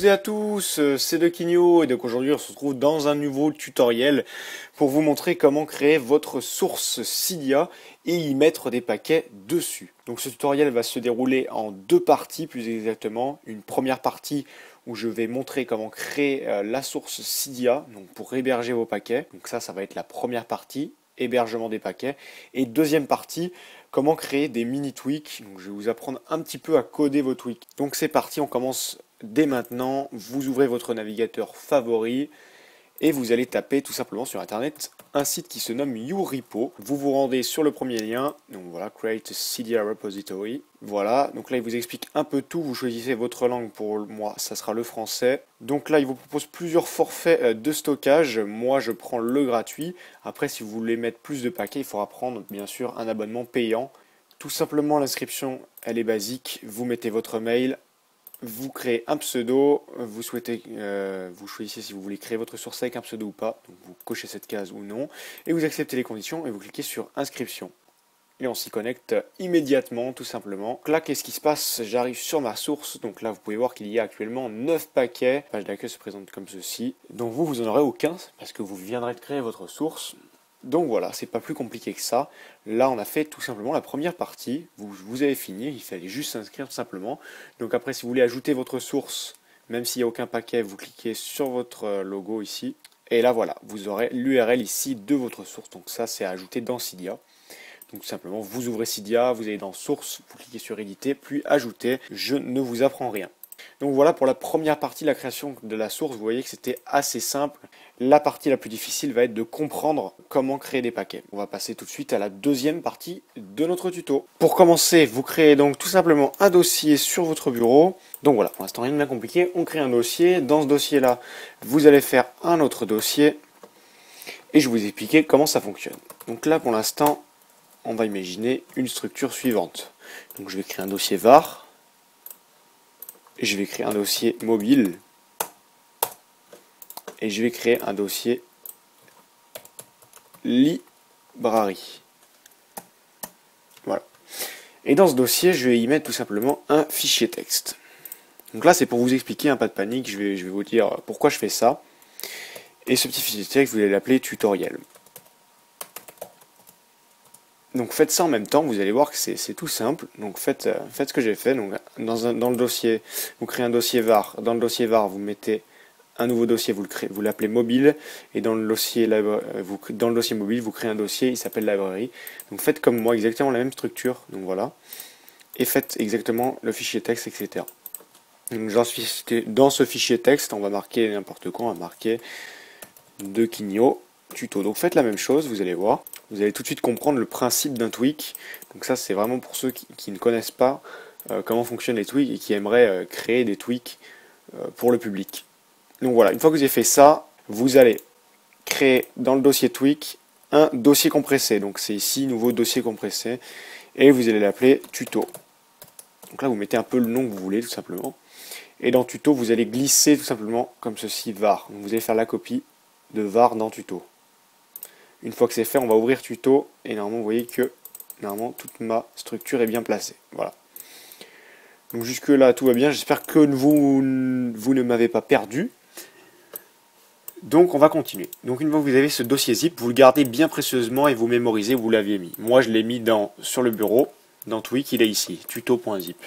et à tous, c'est Dequinho et donc aujourd'hui on se retrouve dans un nouveau tutoriel pour vous montrer comment créer votre source Cydia et y mettre des paquets dessus. Donc ce tutoriel va se dérouler en deux parties plus exactement. Une première partie où je vais montrer comment créer la source Cydia donc pour héberger vos paquets. Donc ça va être la première partie, hébergement des paquets. Et deuxième partie, comment créer des mini tweaks. Donc je vais vous apprendre un petit peu à coder vos tweaks. Donc c'est parti, on commence dès maintenant. Vous ouvrez votre navigateur favori et vous allez taper tout simplement sur internet un site qui se nomme YouRepo. Vous vous rendez sur le premier lien, donc voilà, Create a Cydia Repository. Voilà, donc là il vous explique un peu tout, vous choisissez votre langue, pour moi ça sera le français. Donc là il vous propose plusieurs forfaits de stockage, moi je prends le gratuit. Après si vous voulez mettre plus de paquets, il faudra prendre bien sûr un abonnement payant. Tout simplement l'inscription elle est basique, vous mettez votre mail, vous créez un pseudo, vous choisissez si vous voulez créer votre source avec un pseudo ou pas, donc vous cochez cette case ou non, et vous acceptez les conditions et vous cliquez sur inscription. Et on s'y connecte immédiatement, tout simplement. Donc là, qu'est-ce qui se passe? J'arrive sur ma source, donc là vous pouvez voir qu'il y a actuellement 9 paquets. La page d'accueil se présente comme ceci. Donc vous en aurez aucun, parce que vous viendrez de créer votre source. Donc voilà, c'est pas plus compliqué que ça. Là, on a fait tout simplement la première partie. Vous avez fini, il fallait juste s'inscrire tout simplement. Donc après, si vous voulez ajouter votre source, même s'il n'y a aucun paquet, vous cliquez sur votre logo ici. Et là, voilà, vous aurez l'URL ici de votre source. Donc ça, c'est à ajouter dans Cydia. Donc tout simplement, vous ouvrez Cydia, vous allez dans Source, vous cliquez sur Éditer, puis Ajouter. Je ne vous apprends rien. Donc voilà pour la première partie, la création de la source. Vous voyez que c'était assez simple. La partie la plus difficile va être de comprendre comment créer des paquets. On va passer tout de suite à la deuxième partie de notre tuto. Pour commencer, vous créez donc tout simplement un dossier sur votre bureau. Donc voilà, pour l'instant rien de bien compliqué. On crée un dossier. Dans ce dossier-là, vous allez faire un autre dossier. Et je vais vous expliquer comment ça fonctionne. Donc là, pour l'instant, on va imaginer une structure suivante. Donc je vais créer un dossier var. Je vais créer un dossier mobile et je vais créer un dossier library. Voilà. Et dans ce dossier, je vais y mettre tout simplement un fichier texte. Donc là, c'est pour vous expliquer, pas de panique, je vais vous dire pourquoi je fais ça. Et ce petit fichier texte, vous allez l'appeler tutoriel. Donc faites ça en même temps, vous allez voir que c'est tout simple. Donc faites ce que j'ai fait. Donc dans le dossier, vous créez un dossier var. Dans le dossier var, vous mettez un nouveau dossier, vous l'appelez mobile. Et dans le dossier mobile, vous créez un dossier, il s'appelle library. Donc faites comme moi, exactement la même structure. Donc voilà. Et faites exactement le fichier texte, etc. Donc dans ce fichier texte, on va marquer n'importe quoi, on va marquer Dequinho tuto. Donc faites la même chose, vous allez voir. Vous allez tout de suite comprendre le principe d'un tweak. Donc ça, c'est vraiment pour ceux qui ne connaissent pas comment fonctionnent les tweaks et qui aimeraient créer des tweaks pour le public. Donc voilà, une fois que vous avez fait ça, vous allez créer dans le dossier tweak un dossier compressé. Donc c'est ici, nouveau dossier compressé. Et vous allez l'appeler tuto. Donc là, vous mettez un peu le nom que vous voulez, tout simplement. Et dans tuto, vous allez glisser tout simplement comme ceci, var. Donc vous allez faire la copie de var dans tuto. Une fois que c'est fait, on va ouvrir tuto et normalement vous voyez que normalement toute ma structure est bien placée. Voilà. Donc jusque là tout va bien. J'espère que vous ne m'avez pas perdu. Donc on va continuer. Donc une fois que vous avez ce dossier zip, vous le gardez bien précieusement et vous mémorisez où vous l'aviez mis. Moi je l'ai mis sur le bureau, dans Tweak, il est ici, tuto.zip.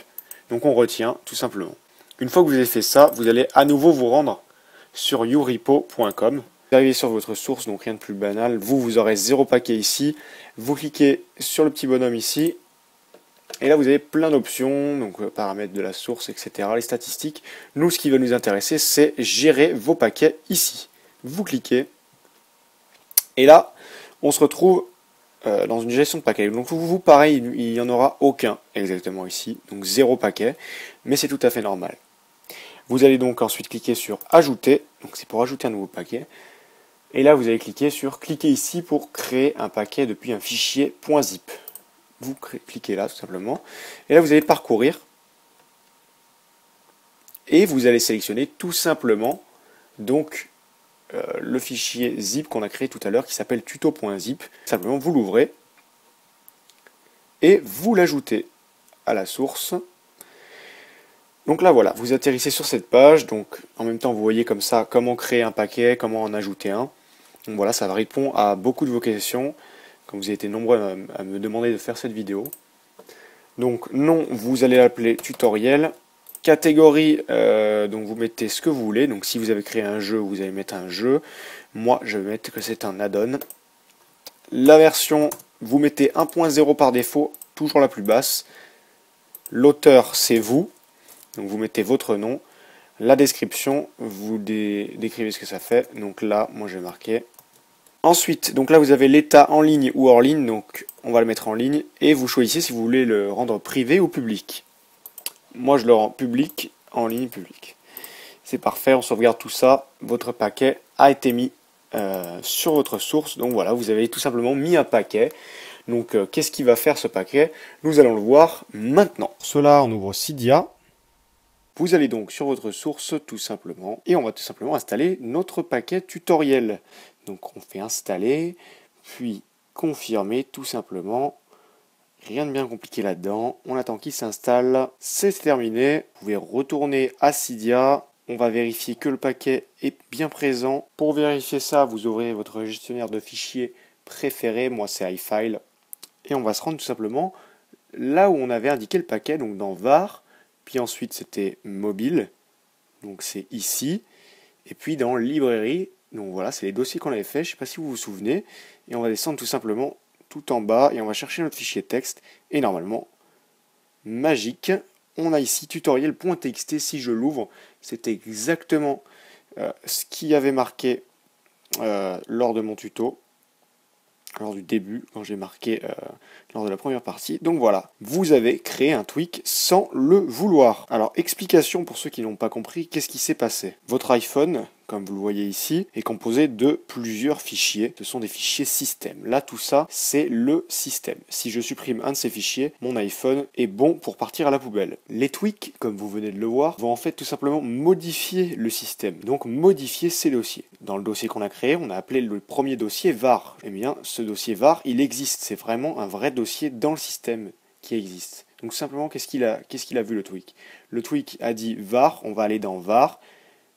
Donc on retient tout simplement. Une fois que vous avez fait ça, vous allez à nouveau vous rendre sur yourepo.com. Vous arrivez sur votre source, donc rien de plus banal. Vous aurez 0 paquet ici. Vous cliquez sur le petit bonhomme ici. Et là, vous avez plein d'options, donc paramètres de la source, etc. Les statistiques. Nous, ce qui va nous intéresser, c'est gérer vos paquets ici. Vous cliquez. Et là, on se retrouve dans une gestion de paquets. Donc vous, pareil, il n'y en aura aucun exactement ici. Donc 0 paquet. Mais c'est tout à fait normal. Vous allez donc ensuite cliquer sur Ajouter. Donc c'est pour ajouter un nouveau paquet. Et là, vous allez cliquer ici pour créer un paquet depuis un fichier .zip. Vous cliquez là, tout simplement. Et là, vous allez parcourir. Et vous allez sélectionner tout simplement donc le fichier zip qu'on a créé tout à l'heure qui s'appelle tuto.zip. Simplement, vous l'ouvrez et vous l'ajoutez à la source. Donc là voilà, vous atterrissez sur cette page, donc en même temps vous voyez comme ça comment créer un paquet, comment en ajouter un. Donc voilà, ça répond à beaucoup de vos questions, comme vous avez été nombreux à me demander de faire cette vidéo. Donc nom, vous allez l'appeler tutoriel. Catégorie, donc vous mettez ce que vous voulez. Donc si vous avez créé un jeu, vous allez mettre un jeu. Moi, je vais mettre que c'est un add-on. La version, vous mettez 1.0 par défaut, toujours la plus basse. L'auteur, c'est vous. Donc vous mettez votre nom. La description, vous décrivez ce que ça fait. Donc là, moi je vais marquer. Ensuite, donc là vous avez l'état en ligne ou hors ligne. Donc on va le mettre en ligne. Et vous choisissez si vous voulez le rendre privé ou public. Moi je le rends public, en ligne public. C'est parfait, on sauvegarde tout ça. Votre paquet a été mis sur votre source. Donc voilà, vous avez tout simplement mis un paquet. Donc qu'est-ce qu'il va faire ce paquet? Nous allons le voir maintenant. Pour cela, on ouvre Cydia. Vous allez donc sur votre source tout simplement. Et on va tout simplement installer notre paquet tutoriel. Donc on fait installer, puis confirmer tout simplement. Rien de bien compliqué là-dedans. On attend qu'il s'installe. C'est terminé. Vous pouvez retourner à Cydia. On va vérifier que le paquet est bien présent. Pour vérifier ça, vous ouvrez votre gestionnaire de fichiers préféré. Moi, c'est iFile. Et on va se rendre tout simplement là où on avait indiqué le paquet, donc dans var. Puis ensuite, c'était mobile. Donc c'est ici. Et puis dans librairie. Donc voilà, c'est les dossiers qu'on avait fait. Je ne sais pas si vous vous souvenez. Et on va descendre tout simplement tout en bas et on va chercher notre fichier texte et normalement, magique, on a ici tutoriel.txt. Si je l'ouvre, c'est exactement ce qu'il y avait marqué lors de mon tuto, lors du début, quand j'ai marqué lors de la première partie. Donc voilà, vous avez créé un tweak sans le vouloir. Alors explication pour ceux qui n'ont pas compris, qu'est-ce qui s'est passé? Votre iPhone, comme vous le voyez ici, est composé de plusieurs fichiers. Ce sont des fichiers système. Là, tout ça, c'est le système. Si je supprime un de ces fichiers, mon iPhone est bon pour partir à la poubelle. Les tweaks, comme vous venez de le voir, vont en fait tout simplement modifier le système. Donc modifier ces dossiers. Dans le dossier qu'on a créé, on a appelé le premier dossier var. Eh bien, ce dossier var, il existe. C'est vraiment un vrai dossier dans le système qui existe. Donc simplement, qu'est-ce qu'il a vu le tweak? Le tweak a dit var, on va aller dans var.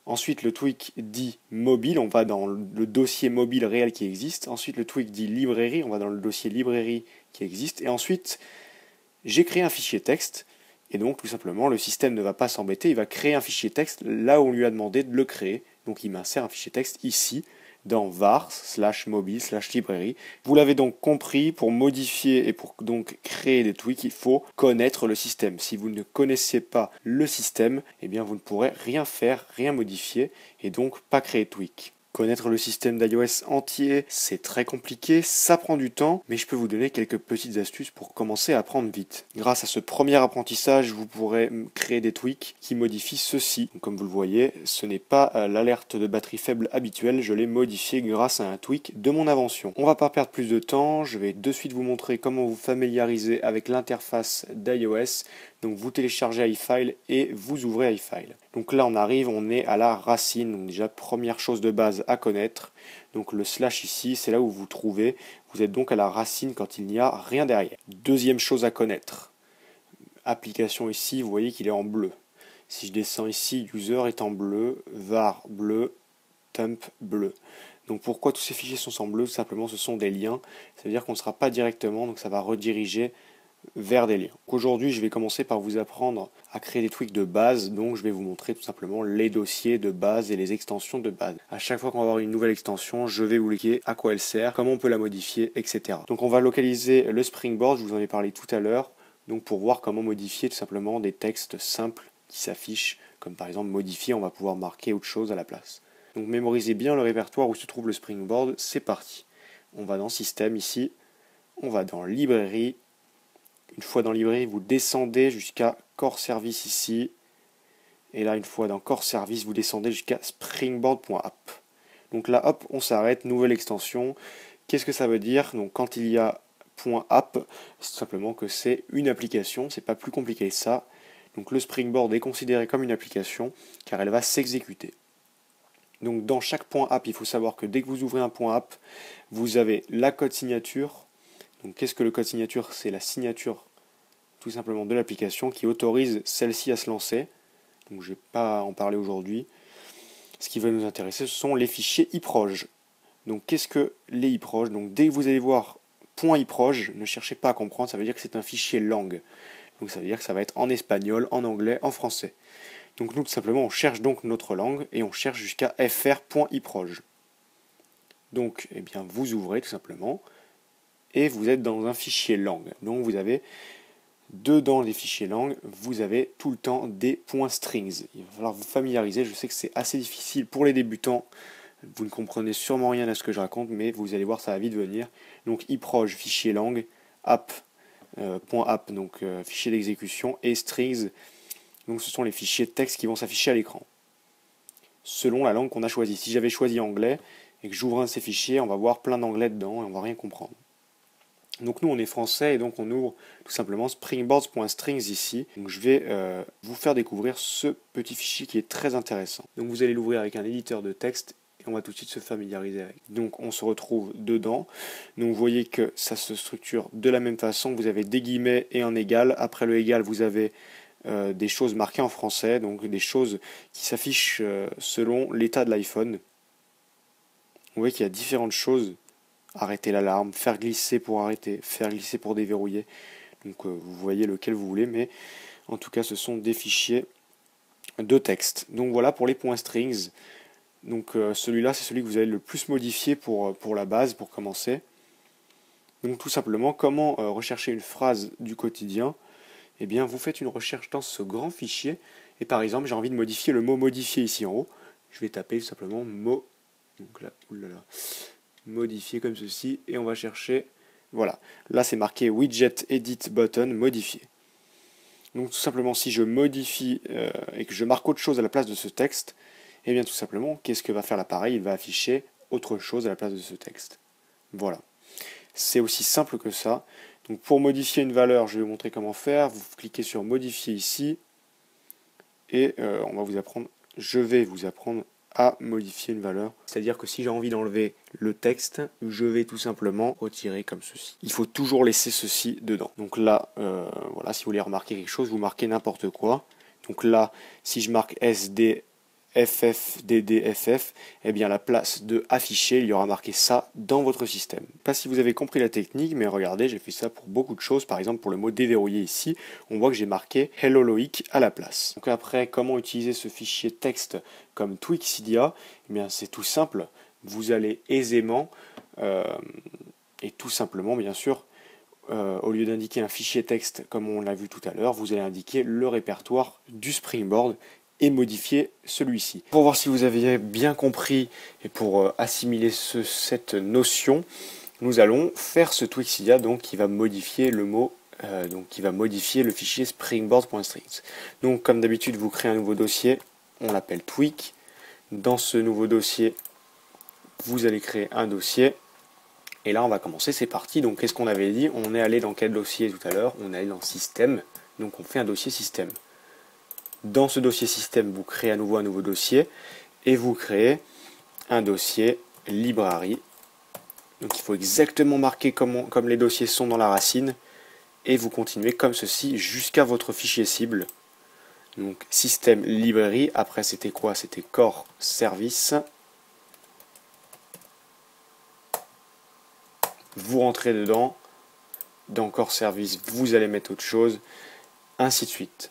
Ensuite, le tweak dit mobile, on va dans le dossier mobile réel qui existe. Ensuite, le tweak dit librairie, on va dans le dossier librairie qui existe. Et ensuite, j'ai créé un fichier texte. Et donc, tout simplement, le système ne va pas s'embêter, il va créer un fichier texte là où on lui a demandé de le créer. Donc, il m'insère un fichier texte ici, dans var /mobile /librairie. Vous l'avez donc compris, pour modifier et pour donc créer des tweaks, il faut connaître le système. Si vous ne connaissez pas le système, eh bien vous ne pourrez rien faire, rien modifier et donc pas créer de tweak. Connaître le système d'iOS entier, c'est très compliqué, ça prend du temps, mais je peux vous donner quelques petites astuces pour commencer à apprendre vite. Grâce à ce premier apprentissage, vous pourrez créer des tweaks qui modifient ceci. Donc, comme vous le voyez, ce n'est pas l'alerte de batterie faible habituelle, je l'ai modifié grâce à un tweak de mon invention. On va pas perdre plus de temps, je vais de suite vous montrer comment vous familiariser avec l'interface d'iOS. Donc vous téléchargez iFile et vous ouvrez iFile. Donc là on arrive, on est à la racine. Donc déjà première chose de base à connaître. Donc le slash ici, c'est là où vous trouvez. Vous êtes donc à la racine quand il n'y a rien derrière. Deuxième chose à connaître. Application ici, vous voyez qu'il est en bleu. Si je descends ici, user est en bleu, var bleu, temp bleu. Donc pourquoi tous ces fichiers sont en bleu? Tout simplement ce sont des liens. Ça veut dire qu'on ne sera pas directement, donc ça va rediriger vers des liens. Aujourd'hui, je vais commencer par vous apprendre à créer des tweaks de base, donc je vais vous montrer tout simplement les dossiers de base et les extensions de base. À chaque fois qu'on va avoir une nouvelle extension, je vais vous expliquer à quoi elle sert, comment on peut la modifier, etc. Donc on va localiser le Springboard, je vous en ai parlé tout à l'heure, donc pour voir comment modifier tout simplement des textes simples qui s'affichent, comme par exemple modifier, on va pouvoir marquer autre chose à la place. Donc mémorisez bien le répertoire où se trouve le Springboard, c'est parti. On va dans Système ici, on va dans Librairie. Une fois dans librairie, vous descendez jusqu'à Core Service ici. Et là, une fois dans Core Service, vous descendez jusqu'à springboard.app. Donc là, hop, on s'arrête, nouvelle extension. Qu'est-ce que ça veut dire? Donc quand il y a .app, c'est tout simplement que c'est une application, c'est pas plus compliqué que ça. Donc le Springboard est considéré comme une application car elle va s'exécuter. Donc dans chaque .app, il faut savoir que dès que vous ouvrez un .app, vous avez la code signature. Donc qu'est-ce que le code signature? C'est la signature tout simplement de l'application qui autorise celle-ci à se lancer. donc je ne vais pas en parler aujourd'hui. Ce qui va nous intéresser, ce sont les fichiers iproj. Donc qu'est-ce que les iproj? Donc dès que vous allez voir .iproj, ne cherchez pas à comprendre, ça veut dire que c'est un fichier langue. Donc ça veut dire que ça va être en espagnol, en anglais, en français. Donc nous tout simplement on cherche donc notre langue et on cherche jusqu'à fr.iproj. Donc eh bien vous ouvrez tout simplement et vous êtes dans un fichier langue. Donc vous avez dedans les fichiers langue, vous avez tout le temps des .strings. Il va falloir vous familiariser, je sais que c'est assez difficile pour les débutants. Vous ne comprenez sûrement rien à ce que je raconte, mais vous allez voir, ça va vite venir. Donc iproj, fichier langue, app, .app, donc fichier d'exécution, et strings, donc ce sont les fichiers de texte qui vont s'afficher à l'écran, selon la langue qu'on a choisie. Si j'avais choisi anglais, et que j'ouvre un de ces fichiers, on va voir plein d'anglais dedans, et on va rien comprendre. Donc nous on est français, et donc on ouvre tout simplement springboards.strings ici. Donc je vais vous faire découvrir ce petit fichier qui est très intéressant. Donc vous allez l'ouvrir avec un éditeur de texte, on va tout de suite se familiariser avec. Donc on se retrouve dedans. Donc vous voyez que ça se structure de la même façon. Vous avez des guillemets et un égal. Après le égal, vous avez des choses marquées en français, donc des choses qui s'affichent selon l'état de l'iPhone. Vous voyez qu'il y a différentes choses. Arrêter l'alarme, faire glisser pour arrêter, faire glisser pour déverrouiller. Donc vous voyez lequel vous voulez, mais en tout cas ce sont des fichiers de texte. Donc voilà pour les .strings. Donc celui-là, c'est celui que vous allez le plus modifier pour la base, pour commencer. Donc tout simplement, comment rechercher une phrase du quotidien? Eh bien, vous faites une recherche dans ce grand fichier. Et par exemple, j'ai envie de modifier le mot modifier ici en haut. Je vais taper tout simplement mot. Donc là, oulala, modifier comme ceci. Et on va chercher. Voilà. Là, c'est marqué widget edit button modifier. Donc tout simplement, si je modifie et que je marque autre chose à la place de ce texte, et bien tout simplement, qu'est-ce que va faire l'appareil? Il va afficher autre chose à la place de ce texte. Voilà. C'est aussi simple que ça. Donc pour modifier une valeur, je vais vous montrer comment faire. Vous cliquez sur modifier ici. Et je vais vous apprendre à modifier une valeur. C'est-à-dire que si j'ai envie d'enlever le texte, je vais tout simplement retirer comme ceci. Il faut toujours laisser ceci dedans. Donc là, voilà, si vous voulez remarquer quelque chose, vous marquez n'importe quoi. Donc là, si je marque SD, FF, eh bien à la place de afficher, il y aura marqué ça dans votre système. Je ne sais pas si vous avez compris la technique, mais regardez, j'ai fait ça pour beaucoup de choses. Par exemple, pour le mot déverrouiller ici, on voit que j'ai marqué Hello Loïc à la place. Donc après, comment utiliser ce fichier texte comme Twixedia? Eh bien c'est tout simple. Vous allez aisément et tout simplement, bien sûr, au lieu d'indiquer un fichier texte comme on l'a vu tout à l'heure, vous allez indiquer le répertoire du Springboard et modifier celui-ci. Pour voir si vous avez bien compris et pour assimiler cette notion, nous allons faire ce Twixedia donc qui va modifier le mot, donc qui va modifier le fichier springboard.strings. Donc comme d'habitude, vous créez un nouveau dossier, on l'appelle Twig. Dans ce nouveau dossier, vous allez créer un dossier. Et là, on va commencer, c'est parti. Donc qu'est-ce qu'on avait dit? On est allé dans quel dossier tout à l'heure? On est allé dans Système. Donc on fait un dossier Système. Dans ce dossier système, vous créez à nouveau un nouveau dossier et vous créez un dossier librairie. Donc il faut exactement marquer comme les dossiers sont dans la racine et vous continuez comme ceci jusqu'à votre fichier cible. Donc système librairie, après c'était quoi? C'était core service. Vous rentrez dedans, dans core service, vous allez mettre autre chose, ainsi de suite.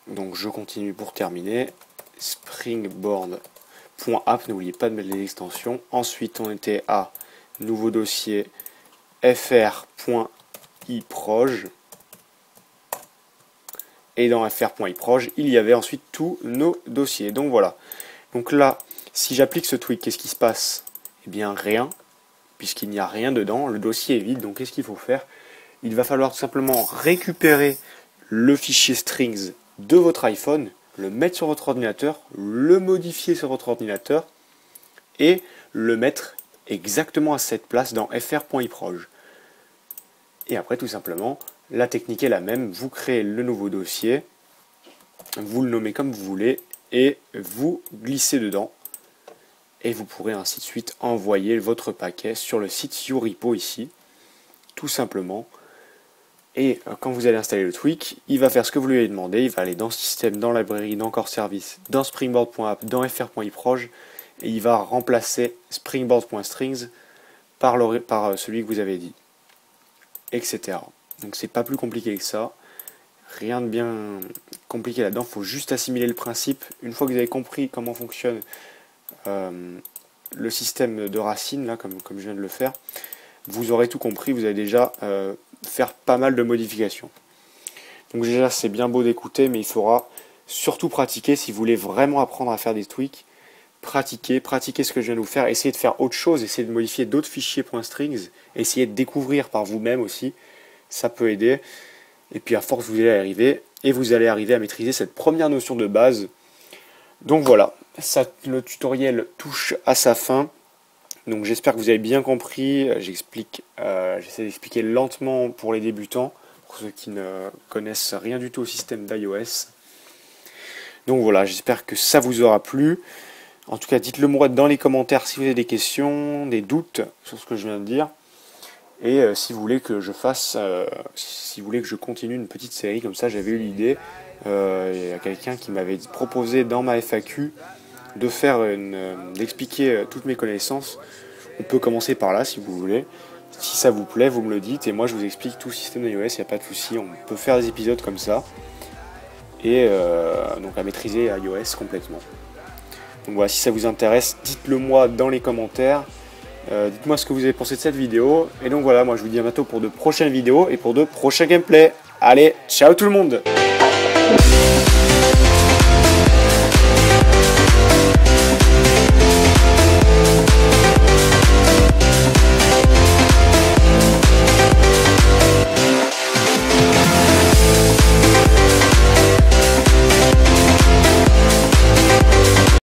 Donc je continue pour terminer. Springboard.app, n'oubliez pas de mettre les extensions. Ensuite on était à nouveau dossier fr.iproj. Et dans fr.iproj, il y avait ensuite tous nos dossiers. Donc voilà. Donc là, si j'applique ce tweak, qu'est-ce qui se passe? Eh bien rien, puisqu'il n'y a rien dedans. Le dossier est vide. Donc qu'est-ce qu'il faut faire? Il va falloir tout simplement récupérer le fichier strings de votre iPhone, le mettre sur votre ordinateur, le modifier sur votre ordinateur et le mettre exactement à cette place dans fr.iproj. Et après tout simplement, la technique est la même, vous créez le nouveau dossier, vous le nommez comme vous voulez et vous glissez dedans et vous pourrez ainsi de suite envoyer votre paquet sur le site YouRepo ici, tout simplement. Et quand vous allez installer le tweak, il va faire ce que vous lui avez demandé, il va aller dans Système, dans Library, dans Core Service, dans Springboard.app, dans fr.iproj, et il va remplacer Springboard.strings par celui que vous avez dit, etc. Donc c'est pas plus compliqué que ça, rien de bien compliqué là-dedans, il faut juste assimiler le principe. Une fois que vous avez compris comment fonctionne le système de racines, là, comme je viens de le faire, vous aurez tout compris, vous allez déjà faire pas mal de modifications. Donc déjà c'est bien beau d'écouter, mais il faudra surtout pratiquer si vous voulez vraiment apprendre à faire des tweaks. Pratiquez ce que je viens de vous faire, essayez de faire autre chose, essayez de modifier d'autres fichiers .strings, essayez de découvrir par vous-même aussi, ça peut aider. Et puis à force vous allez arriver, et vous allez arriver à maîtriser cette première notion de base. Donc voilà, le tutoriel touche à sa fin. Donc j'espère que vous avez bien compris, j'essaie d'expliquer lentement pour les débutants, pour ceux qui ne connaissent rien du tout au système d'iOS. Donc voilà, j'espère que ça vous aura plu. En tout cas, dites-le moi dans les commentaires si vous avez des questions, des doutes sur ce que je viens de dire. Et si vous voulez que je fasse, si vous voulez que je continue une petite série comme ça, j'avais eu l'idée, il y a quelqu'un qui m'avait proposé dans ma FAQ de faire d'expliquer toutes mes connaissances. On peut commencer par là si vous voulez. Si ça vous plaît, vous me le dites et moi je vous explique tout le système iOS, il n'y a pas de souci, on peut faire des épisodes comme ça. Et donc à maîtriser iOS complètement. Donc voilà, si ça vous intéresse, dites-le moi dans les commentaires. Dites-moi ce que vous avez pensé de cette vidéo. Et donc voilà, moi je vous dis à bientôt pour de prochaines vidéos et pour de prochains gameplays. Allez, ciao tout le monde!